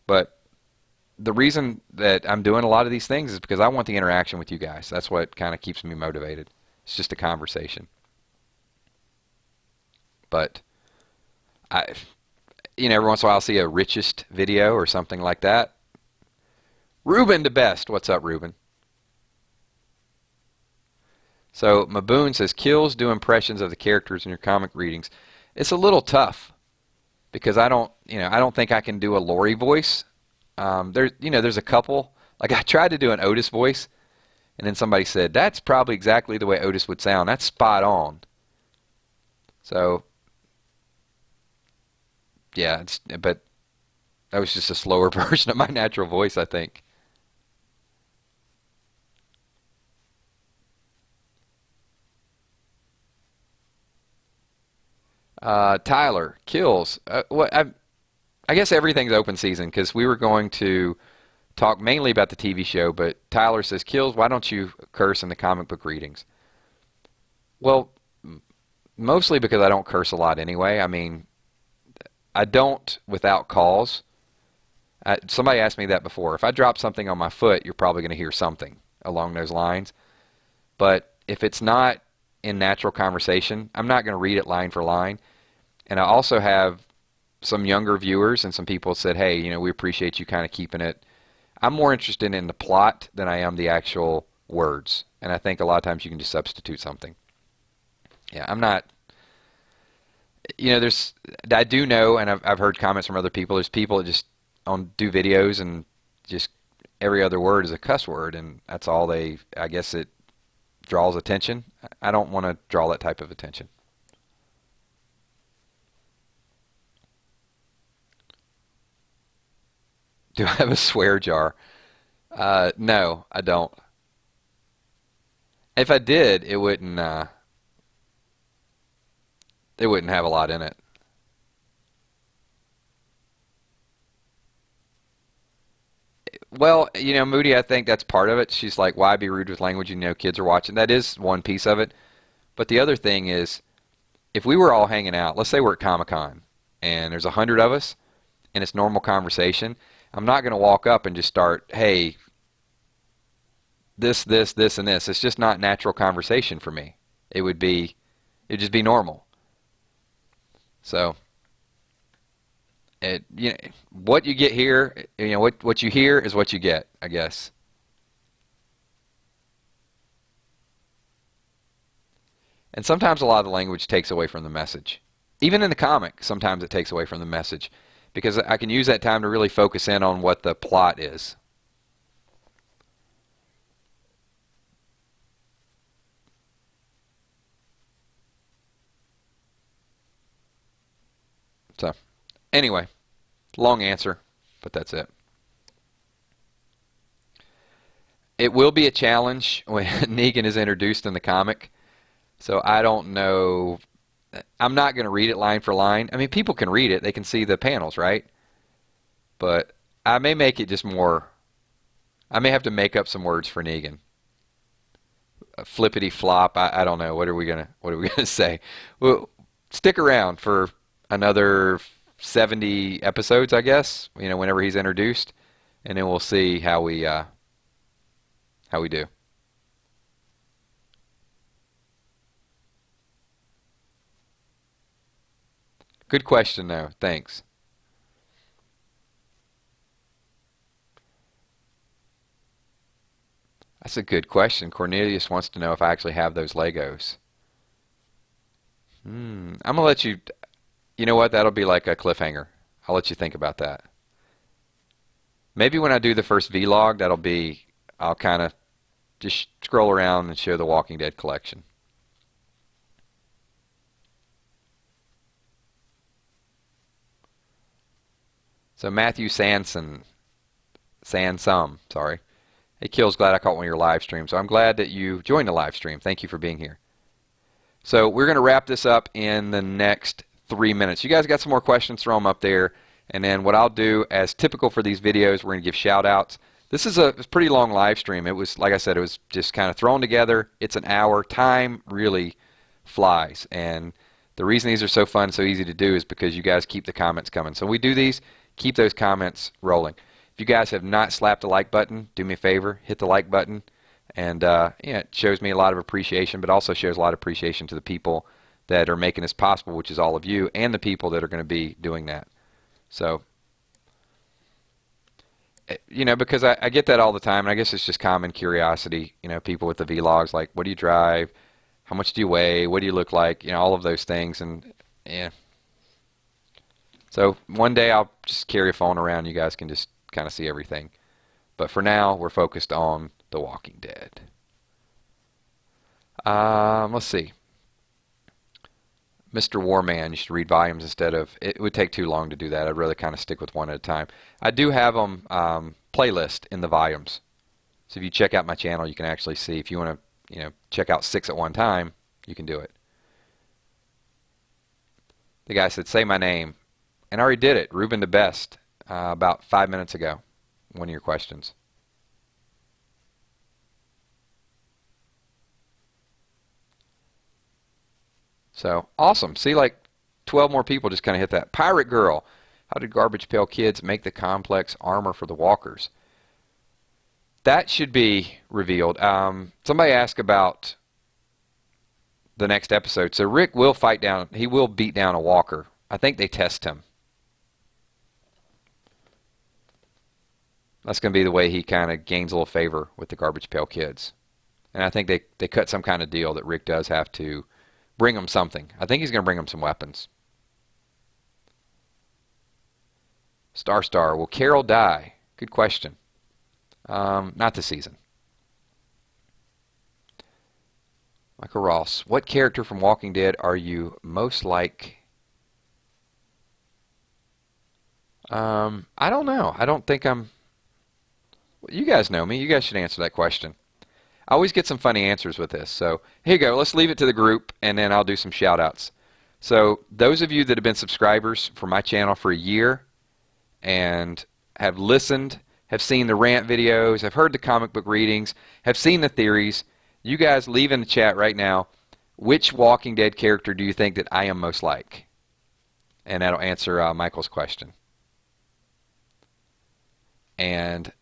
But the reason that I'm doing a lot of these things is because I want the interaction with you guys. That's what kind of keeps me motivated. It's just a conversation. But every once in a while I'll see a richest video or something like that. Ruben the best. What's up, Ruben? So Maboon says, Kills do impressions of the characters in your comic readings. It's a little tough because I don't think I can do a Lori voice. There's a couple. Like I tried to do an Otis voice, and then somebody said that's probably exactly the way Otis would sound. That's spot on. So yeah, but that was just a slower version of my natural voice, I think. Tyler, Kills. I guess everything's open season because we were going to talk mainly about the TV show, but Tyler says, Kills, why don't you curse in the comic book readings? Well, mostly because I don't curse a lot anyway. I mean, I don't without cause. Somebody asked me that before. If I drop something on my foot, you're probably going to hear something along those lines. But if it's not in natural conversation, I'm not going to read it line for line. And I also have some younger viewers and some people said, hey, we appreciate you kind of keeping it. I'm more interested in the plot than I am the actual words. And I think a lot of times you can just substitute something. Yeah, I'm not, I do know, and I've heard comments from other people, there's people that just do videos and just every other word is a cuss word, and that's all I guess it draws attention. I don't want to draw that type of attention. Do I have a swear jar? No, I don't. If I did, it wouldn't have a lot in it. Well, Moody, I think that's part of it. She's like, why be rude with language? Kids are watching. That is one piece of it. But the other thing is, if we were all hanging out, let's say we're at Comic-Con, and there's 100 of us, and it's normal conversation, I'm not going to walk up and just start, hey, this, and this. It's just not natural conversation for me. It'd just be normal. So, what you get here, what you hear is what you get, I guess. And sometimes a lot of the language takes away from the message. Even in the comic, sometimes it takes away from the message because I can use that time to really focus in on what the plot is. So, anyway, long answer, but that's it. It will be a challenge when Negan is introduced in the comic. So I don't know. I'm not going to read it line for line. I mean, people can read it. They can see the panels, right? But I may make it just more. I may have to make up some words for Negan. Flippity flop. I don't know. What are we gonna say? Well, stick around for another 70 episodes, I guess. Whenever he's introduced, and then we'll see how we do. Good question, though. Thanks. That's a good question. Cornelius wants to know if I actually have those Legos. I'm going to let you. You know what? That'll be like a cliffhanger. I'll let you think about that. Maybe when I do the first vlog, I'll kind of just scroll around and show the Walking Dead collection. So Matthew Sansum, sorry. Hey, Kills, glad I caught one of your live streams. So I'm glad that you joined the live stream. Thank you for being here. So we're going to wrap this up in the next 3 minutes. You guys got some more questions, throw them up there. And then what I'll do, as typical for these videos, we're going to give shout outs. This is a pretty long live stream. It was, like I said, it was just kind of thrown together. It's an hour. Time really flies. And the reason these are so fun, so easy to do is because you guys keep the comments coming. So we do these. Keep those comments rolling. If you guys have not slapped the like button, do me a favor, hit the like button. And it shows me a lot of appreciation, but also shows a lot of appreciation to the people that are making this possible, which is all of you, and the people that are going to be doing that. So, because I get that all the time, and I guess it's just common curiosity. People with the vlogs, like, what do you drive? How much do you weigh? What do you look like? All of those things. And, yeah. So one day I'll just carry a phone around. You guys can just kind of see everything. But for now, we're focused on The Walking Dead. Let's see. Mr. Warman, you should read volumes instead of... It would take too long to do that. I'd rather kind of stick with one at a time. I do have them playlist in the volumes. So if you check out my channel, you can actually see. If you want to check out 6 at one time, you can do it. The guy said, say my name. And I already did it. Ruben the Best, about 5 minutes ago. One of your questions. So, awesome. See, like 12 more people just kind of hit that. Pirate Girl. How did Garbage Pail Kids make the complex armor for the walkers? That should be revealed. Somebody asked about the next episode. So Rick will fight down. He will beat down a walker. I think they test him. That's going to be the way he kind of gains a little favor with the Garbage Pail Kids. And I think they cut some kind of deal that Rick does have to bring them something. I think he's going to bring them some weapons. Star, will Carol die? Good question. Not this season. Michael Ross, what character from Walking Dead are you most like? I don't know. I don't think I'm... You guys know me. You guys should answer that question. I always get some funny answers with this. So here you go. Let's leave it to the group, and then I'll do some shout-outs. So those of you that have been subscribers for my channel for a year and have listened, have seen the rant videos, have heard the comic book readings, have seen the theories, you guys leave in the chat right now, which Walking Dead character do you think that I am most like? And that'll answer Michael's question. And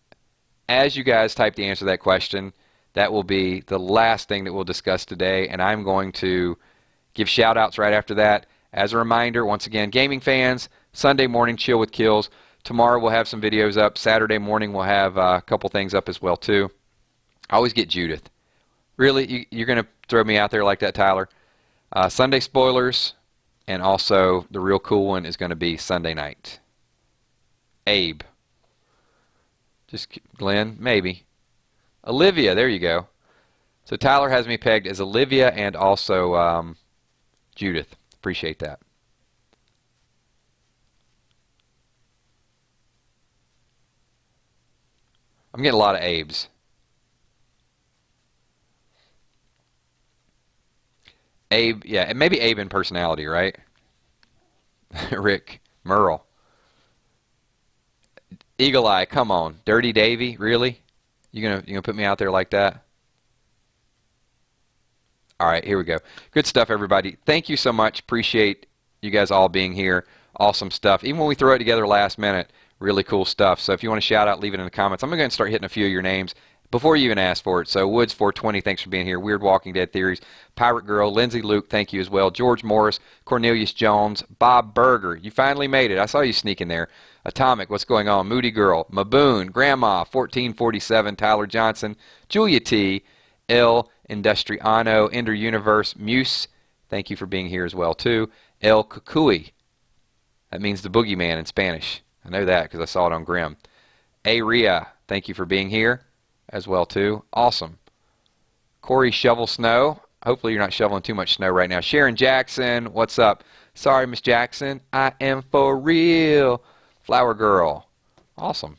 as you guys type the answer to that question, that will be the last thing that we'll discuss today, and I'm going to give shout-outs right after that. As a reminder, once again, gaming fans, Sunday morning Chill with Kills. Tomorrow we'll have some videos up. Saturday morning we'll have a couple things up as well, too. I always get Judith. Really? You're going to throw me out there like that, Tyler? Sunday spoilers, and also the real cool one is going to be Sunday night. Abe. Just Glenn, maybe. Olivia, there you go. So Tyler has me pegged as Olivia and also Judith. Appreciate that. I'm getting a lot of Abes. Abe, yeah, and maybe Abe in personality, right? Rick, Merle. Eagle Eye, come on. Dirty Davy, really? You gonna put me out there like that? All right, here we go. Good stuff, everybody. Thank you so much. Appreciate you guys all being here. Awesome stuff. Even when we throw it together last minute, really cool stuff. So if you want to shout out, leave it in the comments. I'm going to start hitting a few of your names before you even ask for it. So Woods420, thanks for being here. Weird Walking Dead Theories. Pirate Girl, Lindsay Luke, thank you as well. George Morris, Cornelius Jones, Bob Berger. You finally made it. I saw you sneak in there. Atomic, what's going on? Moody Girl, Maboon, Grandma, 1447, Tyler Johnson, Julia T, L, Industriano, Ender Universe, Muse, thank you for being here as well too. El Cucuy, that means the boogeyman in Spanish. I know that because I saw it on Grimm. A Ria, thank you for being here as well too. Awesome. Corey Shovel Snow, hopefully you're not shoveling too much snow right now. Sharon Jackson, what's up? Sorry, Miss Jackson, I am for real. Flower Girl. Awesome.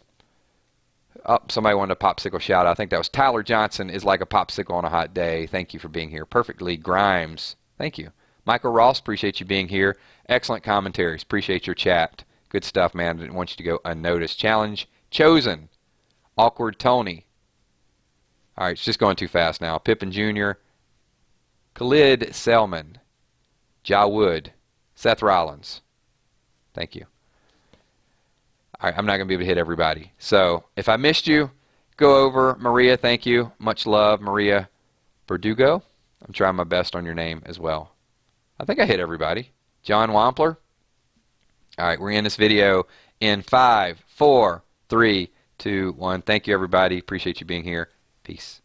Oh, somebody wanted a popsicle shout out. I think that was Tyler Johnson is like a popsicle on a hot day. Thank you for being here. Perfectly Grimes. Thank you. Michael Ross, appreciate you being here. Excellent commentaries. Appreciate your chat. Good stuff, man. Didn't want you to go unnoticed. Challenge chosen. Awkward Tony. All right, it's just going too fast now. Pippin Jr. Khalid Selman. Ja Wood. Seth Rollins. Thank you. All right, I'm not going to be able to hit everybody. So if I missed you, go over. Maria, thank you. Much love, Maria Verdugo. I'm trying my best on your name as well. I think I hit everybody. John Wampler. All right, we're in this video in 5, 4, 3, 2, 1. Thank you, everybody. Appreciate you being here. Peace.